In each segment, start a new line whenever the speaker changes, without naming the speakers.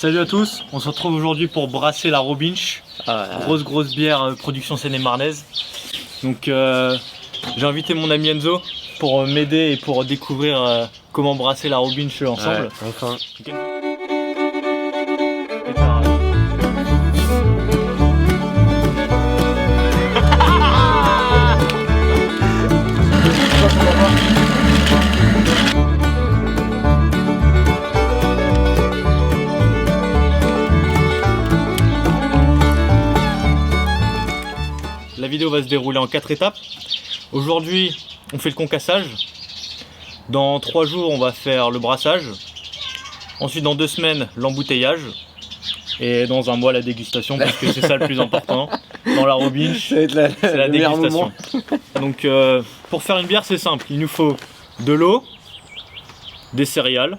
Salut à tous, on se retrouve aujourd'hui pour brasser la Robinch, grosse bière production seine-et-marnaise. Donc j'ai invité mon ami Enzo pour m'aider et pour découvrir comment brasser la Robinch ensemble.
Ouais, enfin.
La vidéo va se dérouler en 4 étapes. Aujourd'hui, on fait le concassage. Dans 3 jours, on va faire le brassage. Ensuite, dans 2 semaines, l'embouteillage. Et dans 1 mois, la dégustation, parce que c'est ça le plus important. Dans la Robinch, c'est la dégustation. Donc, pour faire une bière, c'est simple. Il nous faut de l'eau, des céréales,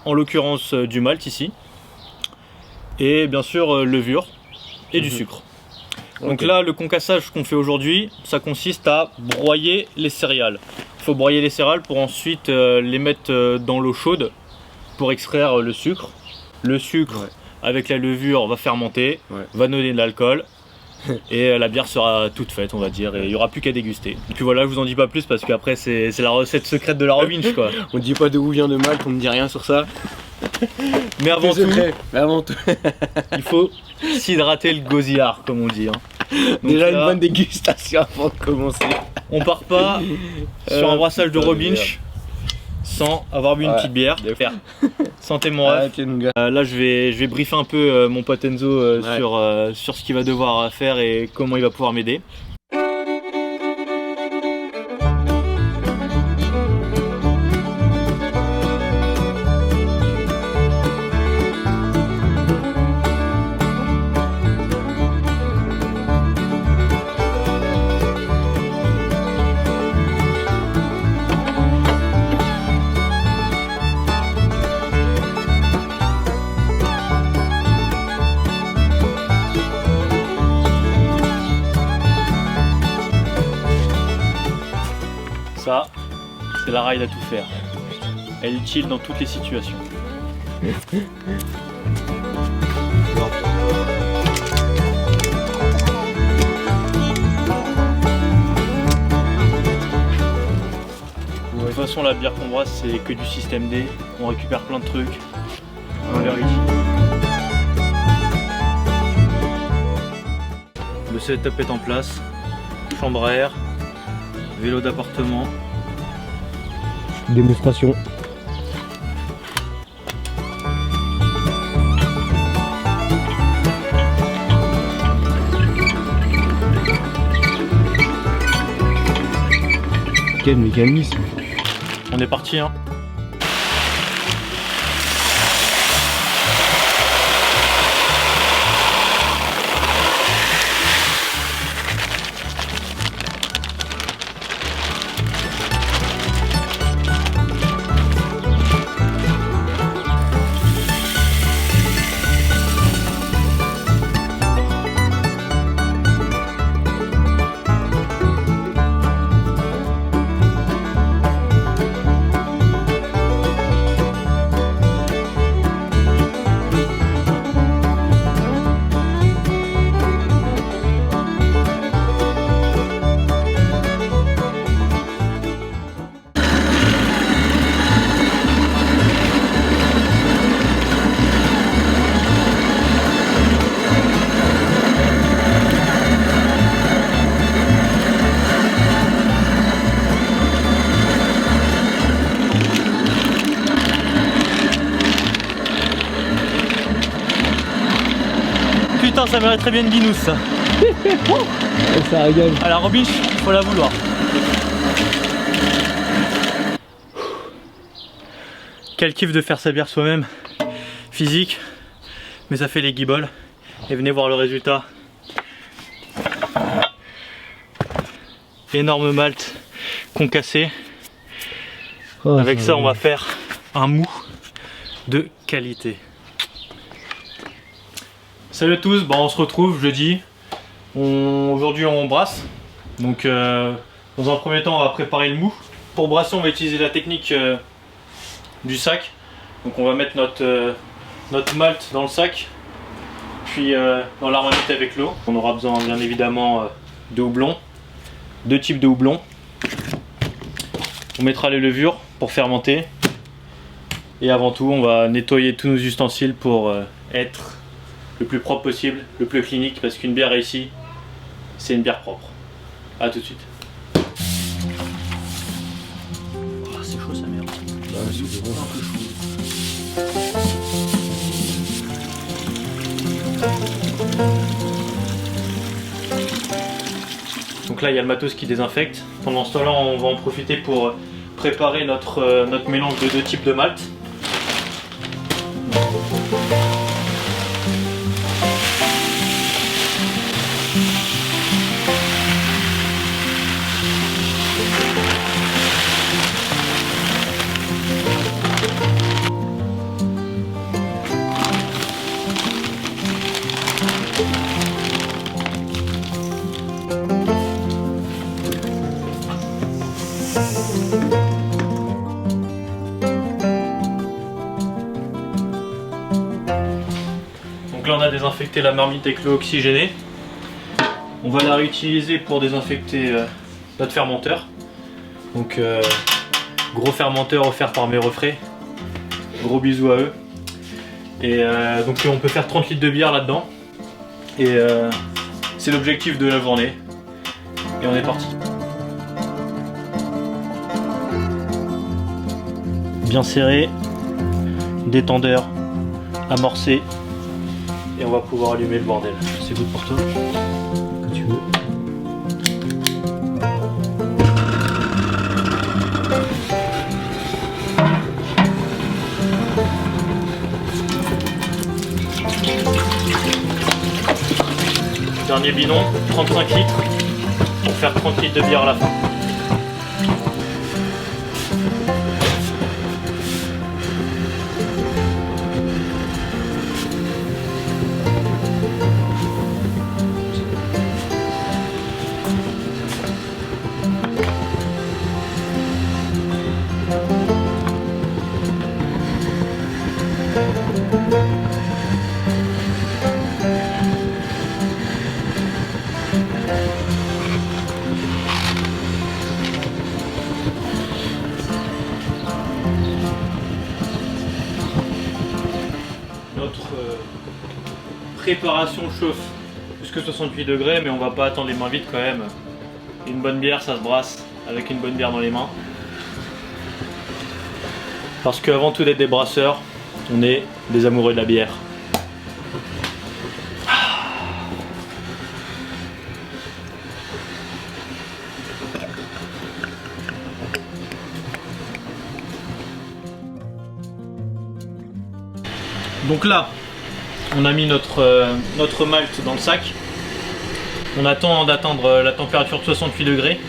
en l'occurrence du malt ici, et bien sûr levure et du sucre. Donc là, le concassage qu'on fait aujourd'hui, ça consiste à broyer les céréales. Il faut broyer les céréales pour ensuite les mettre dans l'eau chaude pour extraire le sucre. Le sucre, avec la levure, va fermenter, va donner de l'alcool. Et la bière sera toute faite, on va dire, et il n'y aura plus qu'à déguster. Et puis voilà, je vous en dis pas plus parce qu'après c'est la recette secrète de la Robinch, quoi.
On dit pas d'où vient le malt, on ne dit rien sur ça.
Mais avant tout, il faut s'hydrater le gosiard, comme on dit. Donc
déjà là, une bonne dégustation avant de commencer.
On part pas sur un brassage de Robinch sans avoir bu une petite bière. Santé mon ref. Là je vais briefer un peu mon pote Enzo sur ce qu'il va devoir faire et comment il va pouvoir m'aider. Ça, c'est la ride à tout faire. Elle est utile dans toutes les situations. De toute façon, la bière qu'on brasse, c'est que du système D. On récupère plein de trucs. On les réussit. Le setup est en place. Chambre à air. Vélo d'appartement.
Démonstration. Quel mécanisme.
On est parti, hein. Putain, ça mérite très bien une guinousse, ça.
Ça régale.
À la Robinch, faut la vouloir. Quel kiff de faire sa bière soi-même. Physique, mais ça fait les guibolles. Et venez voir le résultat. Énorme malt concassé. Avec ça, on va faire un mou de qualité. Salut à tous, on se retrouve jeudi. Aujourd'hui on brasse. Donc dans un premier temps on va préparer le mou. Pour brasser on va utiliser la technique du sac. Donc on va mettre notre malt dans le sac, puis dans la marmite avec l'eau. On aura besoin bien évidemment de houblon, 2 types de houblon. On mettra les levures pour fermenter. Et avant tout, on va nettoyer tous nos ustensiles pour être le plus propre possible, le plus clinique, parce qu'une bière ici, c'est une bière propre. A tout de suite. Oh, c'est chaud sa merde.
c'est bon.
Un peu chaud. Donc là il y a le matos qui désinfecte. Pendant ce temps-là on va en profiter pour préparer notre mélange de 2 types de malt. Donc là on a désinfecté la marmite avec l'eau oxygénée. On va la réutiliser pour désinfecter notre fermenteur. Donc gros fermenteur offert par Mes Refrais. Gros bisous à eux. Et donc on peut faire 30 litres de bière là-dedans. Et c'est l'objectif de la journée. Et on est parti. Bien serré, détendeur, amorcé. Et on va pouvoir allumer le bordel. C'est good pour toi?
Quand tu veux.
Dernier bidon, 35 litres, pour faire 30 litres de bière à la fin. Notre préparation chauffe plus que 68 degrés, mais on va pas attendre les mains vides quand même. Une bonne bière, ça se brasse avec une bonne bière dans les mains. Parce qu'avant tout d'être des brasseurs, on est des amoureux de la bière. Donc là, on a mis notre malt dans le sac. On attend d'atteindre la température de 68 degrés.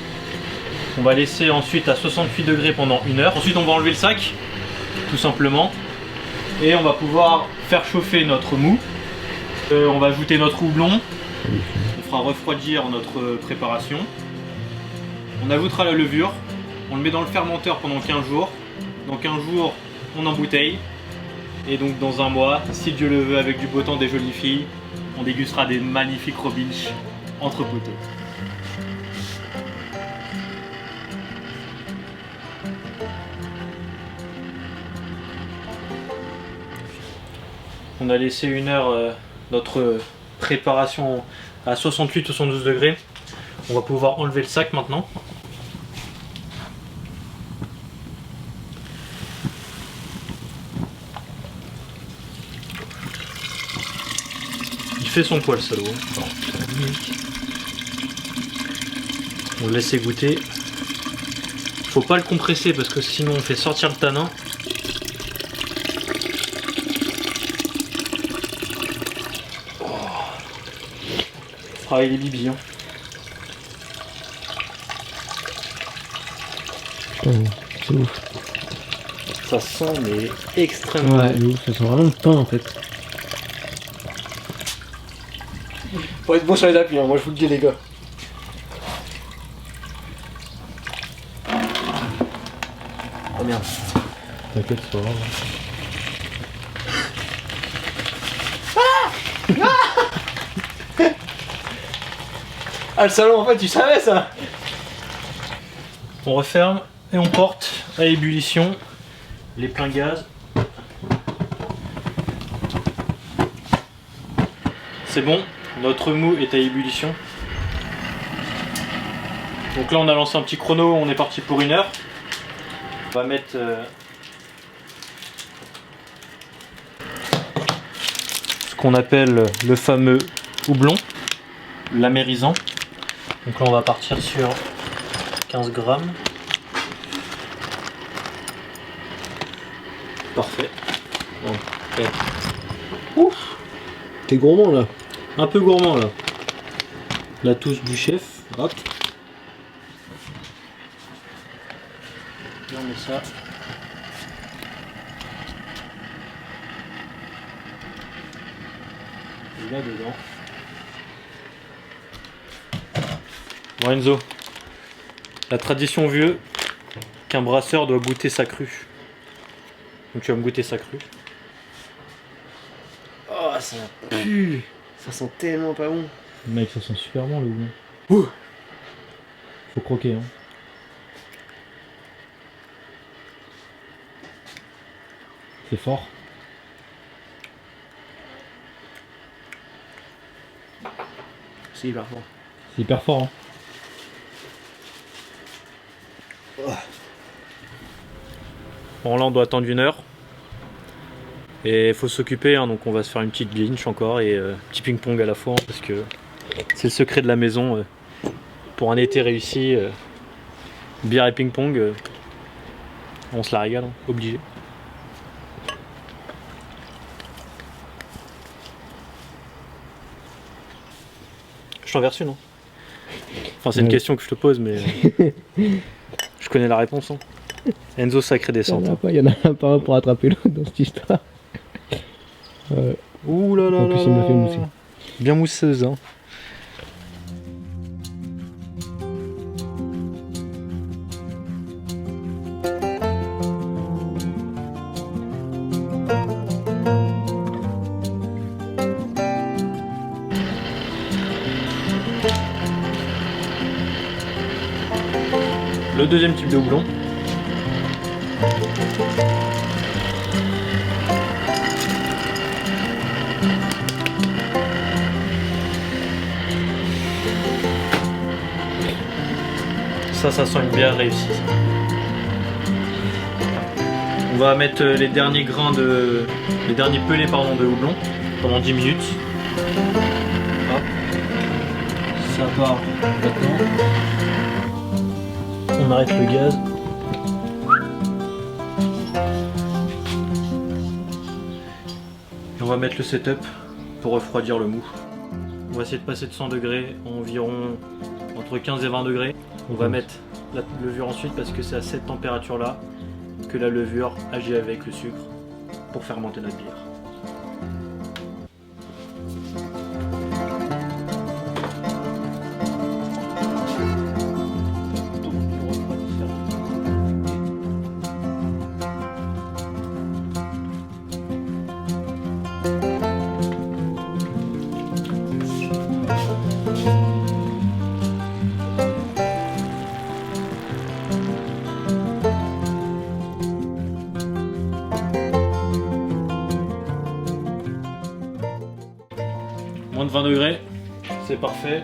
On va laisser ensuite à 68 degrés pendant 1 heure. Ensuite on va enlever le sac, tout simplement. Et on va pouvoir faire chauffer notre mou. On va ajouter notre houblon. On fera refroidir notre préparation. On ajoutera la levure. On le met dans le fermenteur pendant 15 jours. Dans 15 jours, on embouteille. Et donc dans un mois, si Dieu le veut, avec du beau temps, des jolies filles, on dégustera des magnifiques Robinch entre poteaux. On a laissé 1 heure notre préparation à 68-72 degrés. On va pouvoir enlever le sac maintenant. Il fait son poil, salaud. On le laisse égoutter. Faut pas le compresser parce que sinon on fait sortir le tanin. Ah, il est bibi, hein.
Putain, c'est ouf.
Ça sent mais extrêmement
Ouais,
bon.
ça sent vraiment le pain en fait.
Faut être bon sur les appuis, hein, moi je vous le dis les gars.
Oh merde. T'inquiète, c'est pas grave.
Ah, le salon, en fait, tu savais ça?
On referme et on porte à ébullition les pleins gaz. C'est bon, notre mou est à ébullition. Donc là on a lancé un petit chrono, on est parti pour 1 heure. On va mettre ce qu'on appelle le fameux houblon, l'amérisant. Donc là on va partir sur 15 grammes. Parfait. Bon, okay. Ouf,
T'es gourmand là.
un peu gourmand là. La touche du chef. Hop. Et on met ça. Et là dedans. Bon Enzo, la tradition veut qu'un brasseur doit goûter sa crue. Donc tu vas me goûter sa crue.
Oh, ça pue. Ça sent tellement pas bon.
Mec, ça sent super bon le houblon.
Ouh.
Faut croquer hein. C'est fort.
C'est hyper fort.
C'est hyper fort hein. Bon là on doit attendre 1 heure. Et il faut s'occuper hein, donc on va se faire une petite glinch encore et petit ping pong à la fois hein, parce que c'est le secret de la maison pour un été réussi. Bière et ping pong, on se la régale, hein, obligé. Je t'en verse une. Hein. Enfin, c'est une question que je te pose, mais je connais la réponse. Hein. Enzo, sacré descente.
Il y en a pas un pour attraper l'autre dans cette histoire.
Ouh là là.
En plus, il me l'a fait mousser.
Bien mousseuse. Hein. Le deuxième type de houblon. Ça sent une bière réussie. On va mettre les derniers grains de... les derniers pelés pardon, de houblon pendant 10 minutes. Hop. Ça part maintenant. On arrête le gaz. Et on va mettre le setup pour refroidir le mou. On va essayer de passer de 100 degrés à environ entre 15 et 20 degrés. On va mettre la levure ensuite parce que c'est à cette température là que la levure agit avec le sucre pour fermenter notre bière. Moins de 20 degrés, c'est parfait.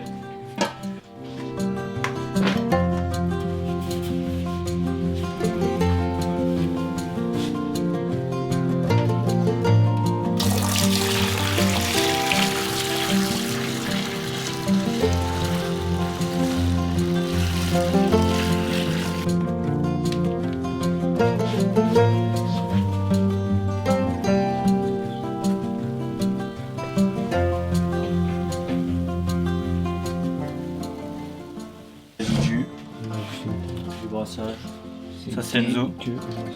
Du brassage. Ça c'est Enzo.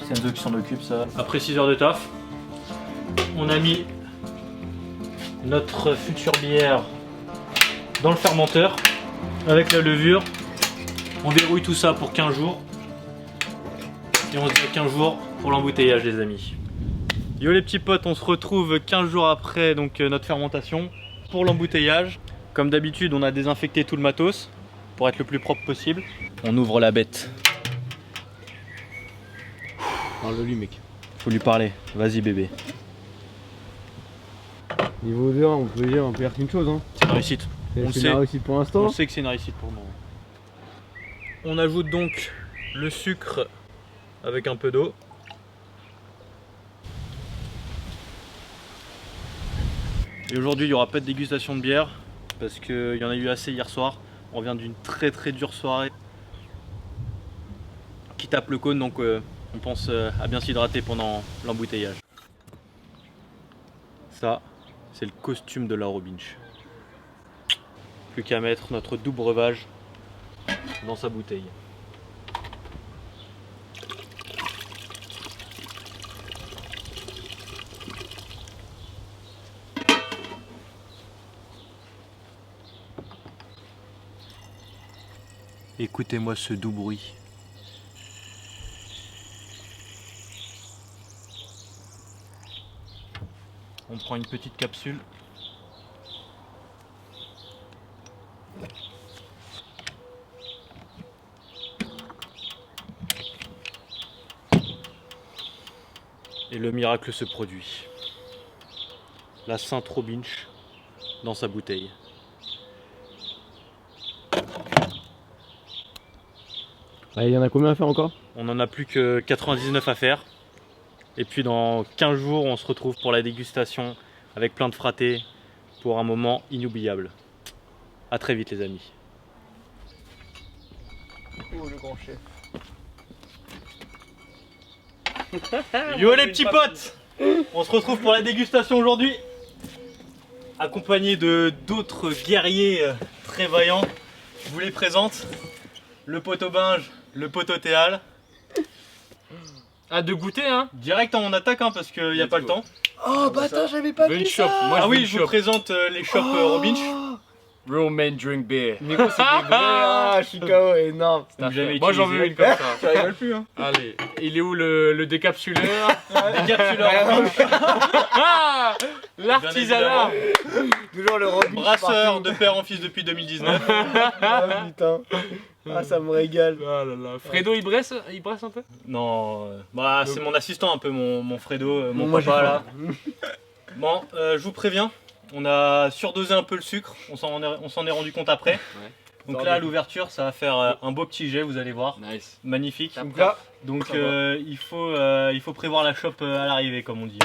C'est Enzo qui s'en occupe ça. Après 6 heures de taf, on a mis notre future bière dans le fermenteur avec la levure. On verrouille tout ça pour 15 jours. Et on se dit à 15 jours pour l'embouteillage les amis. Yo les petits potes, on se retrouve 15 jours après donc notre fermentation pour l'embouteillage. Comme d'habitude, on a désinfecté tout le matos pour être le plus propre possible. On ouvre la bête.
Parle-lui, mec.
Faut lui parler. Vas-y bébé.
Niveau odeur, on peut dire qu'une chose. Hein.
C'est une réussite. On le
C'est
sait.
une réussite pour l'instant.
On sait que c'est une réussite pour nous. On ajoute donc le sucre avec un peu d'eau. Et aujourd'hui, il n'y aura pas de dégustation de bière parce qu'il y en a eu assez hier soir. On vient d'une très dure soirée qui tape le cône, donc on pense à bien s'hydrater pendant l'embouteillage. Ça, c'est le costume de la Robinch. Plus qu'à mettre notre doux breuvage dans sa bouteille. Écoutez-moi ce doux bruit. On prend une petite capsule. Et le miracle se produit. La Sainte Robinch dans sa bouteille.
Il y en a combien à faire encore?
On en a plus que 99 à faire. Et puis dans 15 jours, on se retrouve pour la dégustation avec plein de fratés pour un moment inoubliable. A très vite les amis.
Oh le grand chef.
Yo les petits potes! On se retrouve pour la dégustation aujourd'hui, accompagné de d'autres guerriers très vaillants. Je vous les présente. Le poteau Binge, le poteau Théal.
Ah, de goûter, hein.
Direct en attaque hein, parce qu'il n'y a pas le temps.
Oh bah attends, j'avais pas vu
shop.
ça.
Moi,
Ah oui,
veux
je
une
vous
shop.
présente les shops Robinch.
Real men drink beer.
Nico, c'est des vrais. Ah, Chicago, énorme.
Donc, jamais
Moi, j'en veux
utilisé.
une comme ça.
Tu rigoles plus, hein.
Allez, il est où le décapsuleur?
Décapsuleur,
Ah, l'artisanat.
Toujours le Robin.
brasseur de père en fils depuis 2019.
Ah putain. Ah, ça me régale.
Ah là là. Fredo, il brasse un peu?
Non, bah, c'est mon assistant un peu, mon Fredo, mon
Moi,
papa
j'ai
là. Bon, je vous préviens, on a surdosé un peu le sucre, on s'en est rendu compte après. Donc là, à l'ouverture, ça va faire un beau petit jet, vous allez voir.
Nice.
Magnifique.
Donc là,
Donc
ça va.
il faut prévoir la chope à l'arrivée, comme on dit.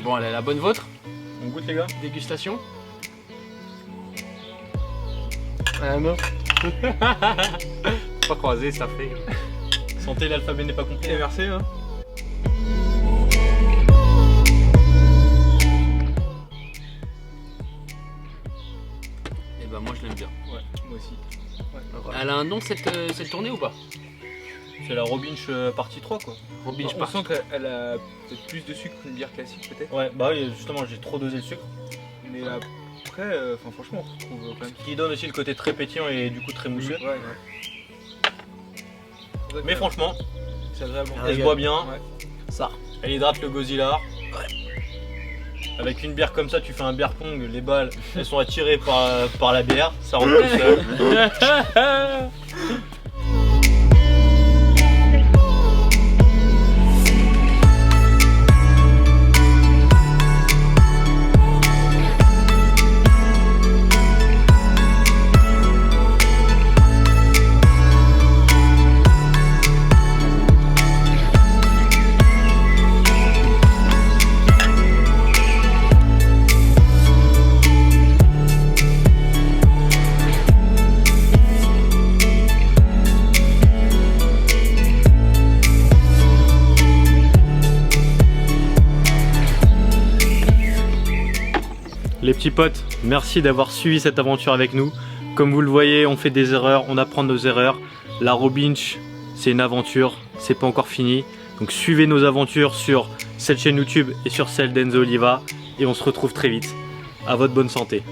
Bon, elle a la bonne vôtre.
On goûte les gars?
Dégustation.
Ah non.
Pas croisé, ça fait.
Santé, l'alphabet n'est pas complet.
Merci, hein. Et bah, moi, je l'aime bien.
Ouais, moi aussi.
Elle a un nom cette tournée ou pas?
C'est la Robinch partie 3 quoi.
Robin, je
On
pars.
sent qu'elle a peut-être plus de sucre qu'une bière classique peut-être.
Ouais, bah oui, justement, j'ai trop dosé le sucre.
Mais après, enfin franchement on retrouve quand même.
Ce qui donne aussi le côté très pétillant et du coup très mousseux.
Ouais, ouais.
Mais franchement,
C'est agréable.
elle se boit bien.
Ouais.
Ça.
Elle hydrate le Godzilla. Avec une bière comme ça, tu fais un beer pong, les balles, elles sont attirées par la bière, ça rentre tout seul. Les petits potes, merci d'avoir suivi cette aventure avec nous. Comme vous le voyez, on fait des erreurs, on apprend de nos erreurs. La Robinch, c'est une aventure, c'est pas encore fini. Donc suivez nos aventures sur cette chaîne YouTube et sur celle d'Enzo Oliva. Et on se retrouve très vite. À votre bonne santé.